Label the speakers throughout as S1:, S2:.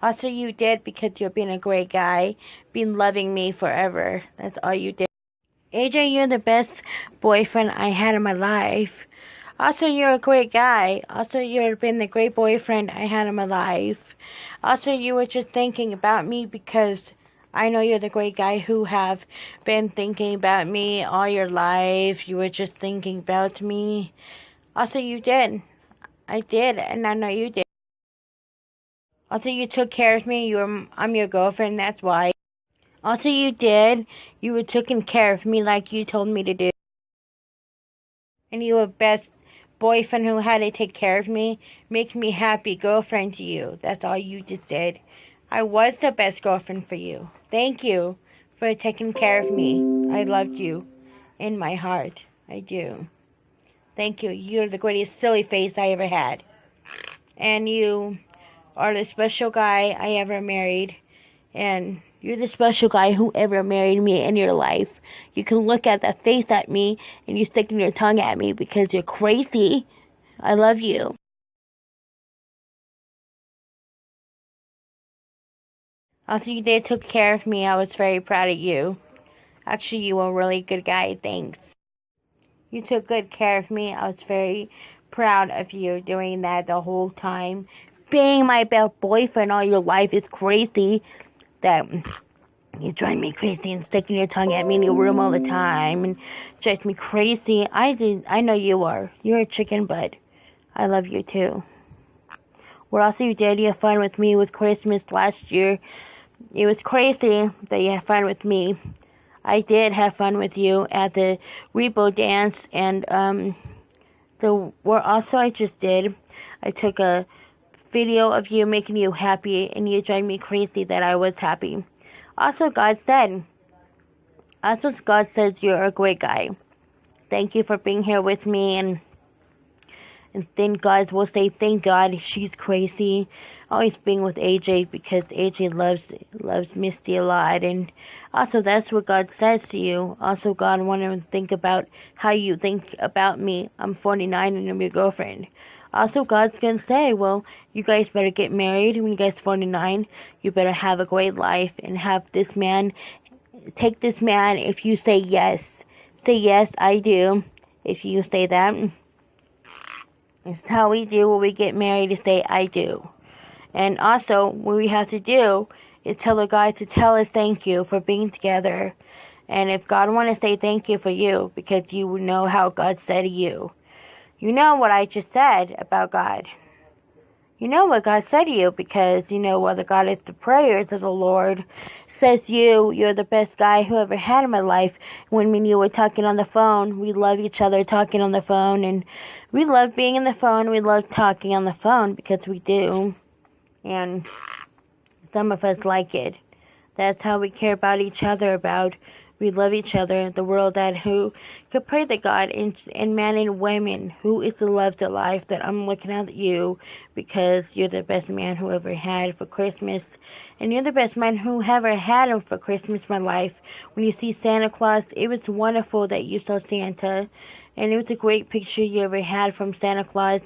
S1: Also, you did because you're being a great guy, being loving me forever. That's all you did. AJ, you're the best boyfriend I had in my life. Also, you're a great guy. Also, you've been the great boyfriend I had in my life. Also, you were just thinking about me because I know you're the great guy who have been thinking about me all your life. You were just thinking about me. Also, you did. I did, and I know you did. Also, you took care of me. I'm your girlfriend, that's why. Also, you did. You were taking care of me like you told me to do. And you were best boyfriend who had to take care of me, make me happy girlfriend to you. That's all you just did. I was the best girlfriend for you. Thank you for taking care of me. I loved you in my heart. I do. Thank you. You're the greatest silly face I ever had. And you are the special guy I ever married. And you're the special guy who ever married me in your life. You can look at that face at me and you're sticking your tongue at me because you're crazy. I love you. Also, you did took care of me. I was very proud of you. Actually, you were a really good guy. Thanks. You took good care of me. I was very proud of you doing that the whole time. Being my best boyfriend all your life is crazy. That you drive me crazy and sticking your tongue at me in your room all the time and drive me crazy. I know you are. You're a chicken butt. I love you too. What else you did? You had fun with me with Christmas last year. It was crazy that you had fun with me. I did have fun with you at the Rebo dance and what also I just did. I took a video of you making you happy and you drive me crazy that I was happy. Also, God says you're a great guy. Thank you for being here with me, and then God will say, thank God she's crazy. Always being with AJ because AJ loves Misty a lot, and also that's what God says to you. Also, God wanted to think about how you think about me. I'm 49 and I'm your girlfriend. Also, God's gonna say, well, you guys better get married when you guys 49. You better have a great life and have this man. Take this man if you say yes. Say yes, I do. If you say that. It's how we do when we get married, to say I do. And also, what we have to do is tell the guy to tell us thank you for being together. And if God want to say thank you for you, because you know how God said to you. You know what I just said about God. You know what God said to you because you know what God is the prayers of the Lord. Says you're the best guy who ever had in my life. When me and you were talking on the phone, we love each other talking on the phone. And we love being in the phone. We love talking on the phone because we do. And some of us like it. That's how we care about each other about. We love each other, the world that who could pray to God and man and women who is the love to life that I'm looking at you because you're the best man who ever had for Christmas. And you're the best man who ever had him for Christmas, my life. When you see Santa Claus, it was wonderful that you saw Santa. And it was a great picture you ever had from Santa Claus.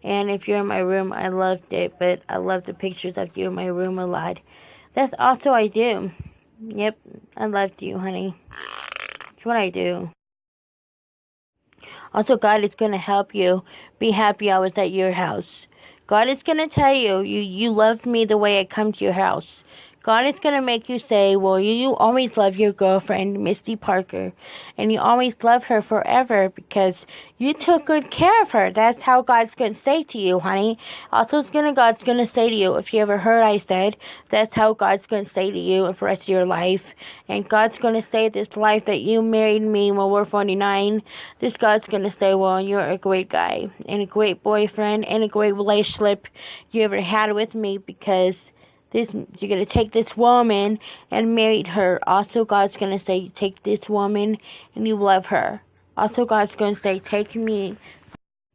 S1: And if you're in my room, I loved it. But I love the pictures of you in my room a lot. That's also I do. Yep, I loved you, honey. That's what I do. Also, God is going to help you be happy I was at your house. God is going to tell you love me the way I come to your house. God is going to make you say, well, you always love your girlfriend, Misty Parker, and you always love her forever because you took good care of her. That's how God's going to say to you, honey. Also, God's going to say to you, if you ever heard I said, that's how God's going to say to you for the rest of your life. And God's going to say this life that you married me when we're 49, this God's going to say, well, you're a great guy and a great boyfriend and a great relationship you ever had with me because you're going to take this woman and marry her. Also, God's going to say, you take this woman and you love her. Also, God's going to say, take me.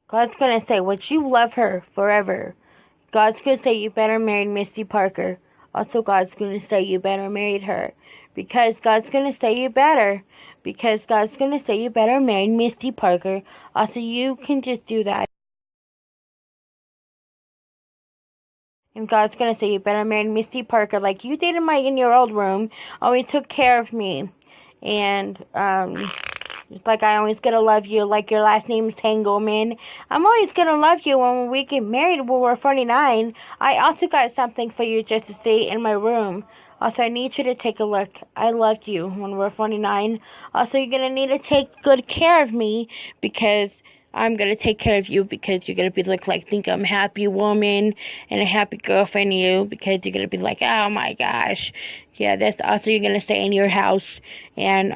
S1: God's going to say, would you love her forever? God's going to say, you better marry Misty Parker. Also, God's going to say, you better marry her. Because God's going to say you better. Because God's going to say you better marry Misty Parker. Also, you can just do that. And God's gonna say you better marry Misty Parker like you did in your old room. Always took care of me. And it's like I always gonna love you, like your last name's Tangleman. I'm always gonna love you when we get married when we're 49. I also got something for you just to see in my room. Also, I need you to take a look. I loved you when we're 49. Also, you're gonna need to take good care of me because I'm gonna take care of you because you're gonna be think I'm a happy woman and a happy girlfriend to you because you're gonna be like, oh my gosh. Yeah, that's also you're gonna stay in your house and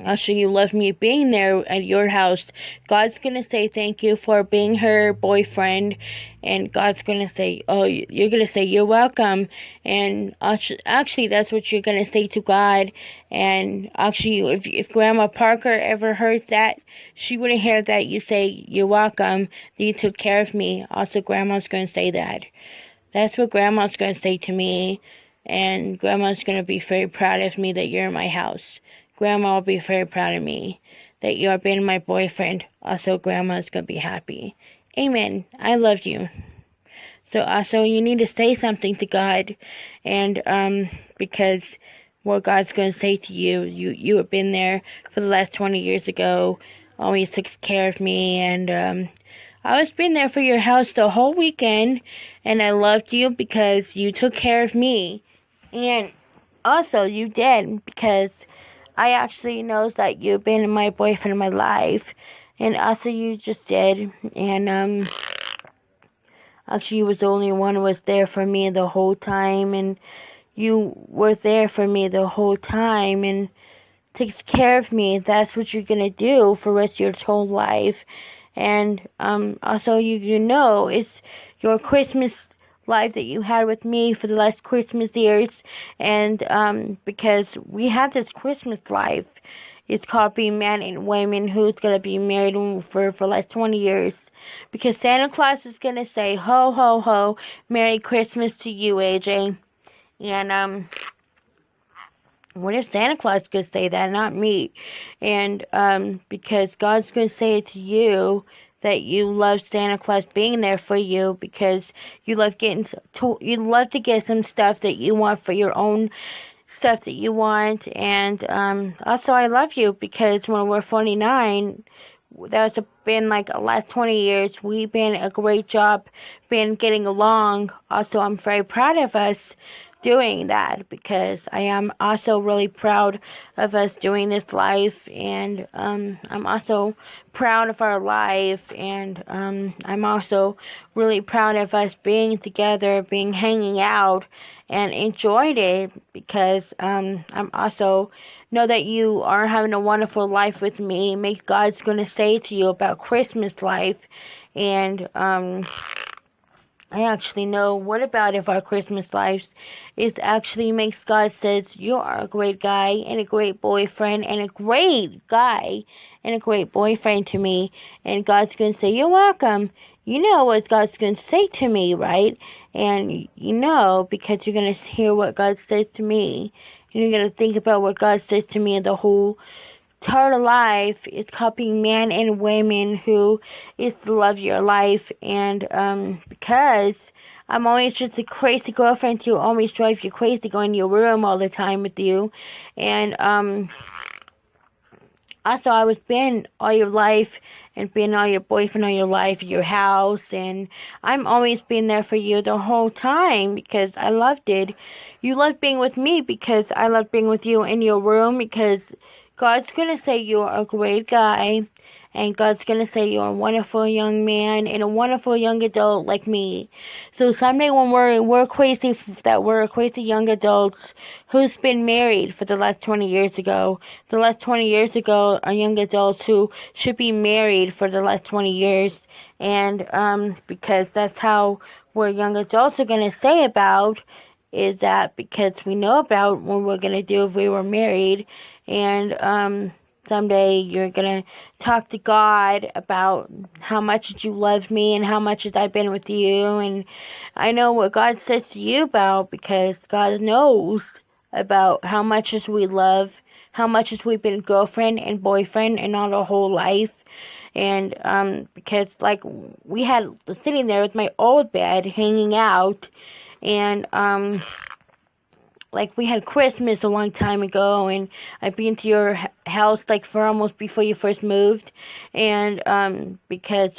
S1: also, you love me being there at your house. God's gonna say thank you for being her boyfriend, and God's gonna say, oh, you're gonna say you're welcome, and actually, that's what you're gonna say to God. And actually, if Grandma Parker ever heard that, she wouldn't hear that you say you're welcome, that you took care of me. Also, Grandma's gonna say that. That's what Grandma's gonna say to me, and Grandma's gonna be very proud of me that you're in my house. Grandma will be very proud of me that you're being my boyfriend. Also, Grandma's gonna be happy. Amen. I love you. So also, you need to say something to God, and because what God's gonna say to you, you have been there for the last 20 years ago. Always took care of me, and I was been there for your house the whole weekend, and I loved you because you took care of me, and also you did because I actually knows that you've been my boyfriend in my life, and also you just did, and actually you was the only one who was there for me the whole time, and you were there for me the whole time, and takes care of me. That's what you're gonna do for the rest of your whole life, and also you know it's your Christmas life that you had with me for the last Christmas years, and because we had this Christmas life. It's called being man and women who's gonna be married for the last 20 years. Because Santa Claus is gonna say ho ho ho, Merry Christmas to you, AJ. And what if Santa Claus could say that, not me? And because God's gonna say it to you that you love Santa Claus being there for you because you love you love to get some stuff that you want for your own stuff that you want, and also I love you because when we're 49, that's been like the last 20 years we've been a great job been getting along. Also, I'm very proud of us doing that because I am also really proud of us doing this life, and I'm also proud of our life, and I'm also really proud of us being together, hanging out, and enjoyed it because I'm also know that you are having a wonderful life with me. Make God's gonna say to you about Christmas life, and I actually know what about if our Christmas lives it actually makes God says you are a great guy and a great boyfriend and a great guy and a great boyfriend to me, and God's gonna say you're welcome. You know what God's gonna say to me, right? And you know because you're gonna hear what God says to me, and you're gonna think about what God says to me in the whole total life. It's copying men and women who is to love your life, and because I'm always just a crazy girlfriend to always drive you crazy, going to your room all the time with you, and also I was been all your life and being all your boyfriend all your life, your house, and I'm always been there for you the whole time because I loved it. You loved being with me because I loved being with you in your room because God's gonna say you're a great guy, and God's gonna say you're a wonderful young man and a wonderful young adult like me. So someday when we're crazy young adults who's been married for the last 20 years ago. The last 20 years ago are young adults who should be married for the last 20 years, and because that's how we're young adults are gonna say about is that because we know about what we're gonna do if we were married, and someday you're gonna talk to God about how much did you love me and how much has I been with you, and I know what God says to you about because God knows about how much as we love, how much as we've been girlfriend and boyfriend and all our whole life, and because like we had sitting there with my old bed hanging out, and like we had Christmas a long time ago, and I've been to your house like for almost before you first moved, and because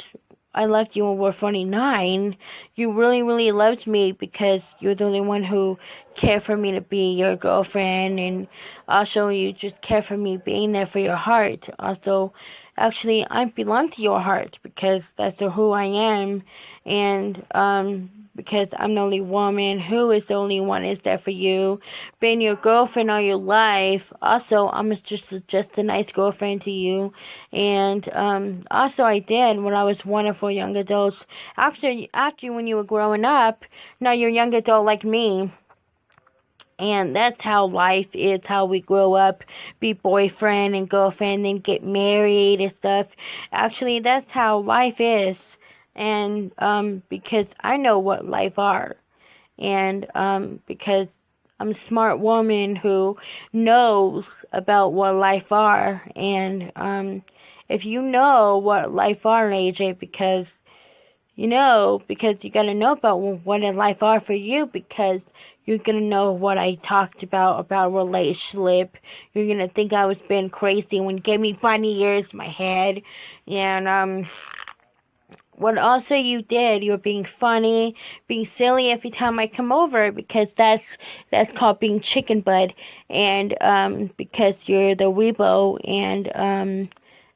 S1: I left you when we were 49, you really, really loved me because you're the only one who cared for me to be your girlfriend, and also you just care for me being there for your heart. Also, actually, I belong to your heart because that's who I am, and because I'm the only woman who is the only one is there for you, being your girlfriend all your life. Also, I'm just a nice girlfriend to you, and also I did when I was wonderful young adults. After when you were growing up, now you're a young adult like me. And that's how life is, how we grow up, be boyfriend and girlfriend, then get married and stuff. Actually, that's how life is. And because I know what life are. And because I'm a smart woman who knows about what life are. And if you know what life are, AJ, because because you gotta know about what life are for you, because you're gonna know what I talked about relationship. You're gonna think I was being crazy when you gave me funny ears in my head. And what also you did, you were being funny, being silly every time I come over, because that's called being chicken butt, and because you're the weebo, and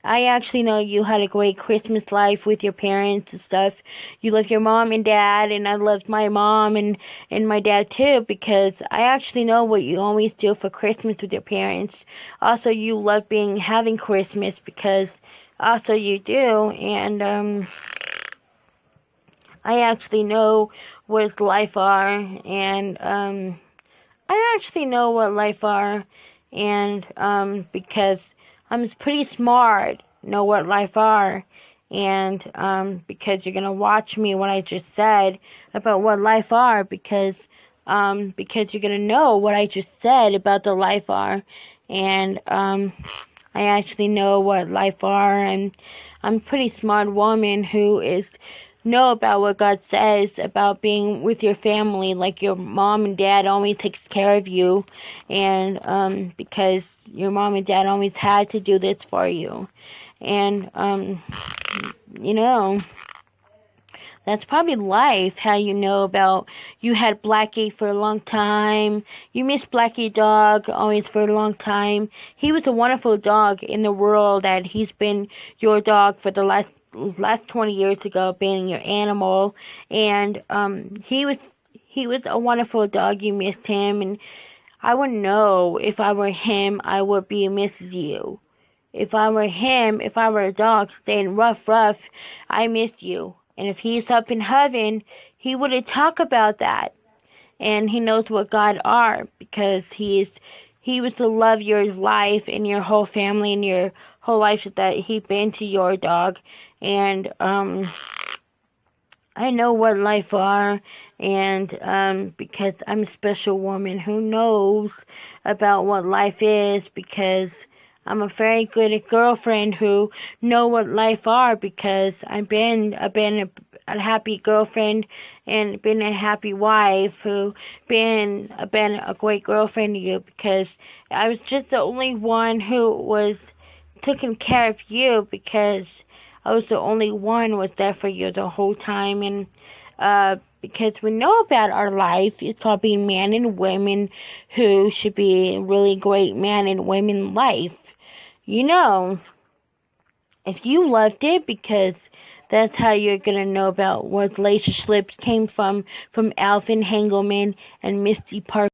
S1: I actually know you had a great Christmas life with your parents and stuff. You love your mom and dad, and I loved my mom and my dad too, because I actually know what you always do for Christmas with your parents. Also, you love having Christmas, because also you do, and I actually know what life are, and I actually know what life are, and because I'm pretty smart, know what life are, and because you're gonna watch me what I just said about what life are, because you're gonna know what I just said about the life are, and I actually know what life are, and I'm a pretty smart woman who is know about what God says about being with your family, like your mom and dad always takes care of you, and because your mom and dad always had to do this for you, and you know, that's probably life, how you know about, you had Blackie for a long time, you missed Blackie dog always for a long time. He was a wonderful dog in the world, that he's been your dog for the last 20 years ago, being your animal, and he was a wonderful dog. You missed him, and I would know, if I were him, I would be Mrs. You. If I were him, if I were a dog staying rough, I miss you. And if he's up in heaven, he would talk about that, and he knows what God are, because he was to love your life and your whole family and your whole life, that he been to your dog, and I know what life are, and because I'm a special woman who knows about what life is, because I'm a very good girlfriend who know what life are, because I've been a happy girlfriend and been a happy wife who been a great girlfriend to you, because I was just the only one who was taking care of you, because I was the only one who was there for you the whole time, and because we know about our life, it's called being man and women who should be really great man and women life. You know, if you loved it, because that's how you're gonna know about what relationships came from Alvin Hangelman and Misty Park.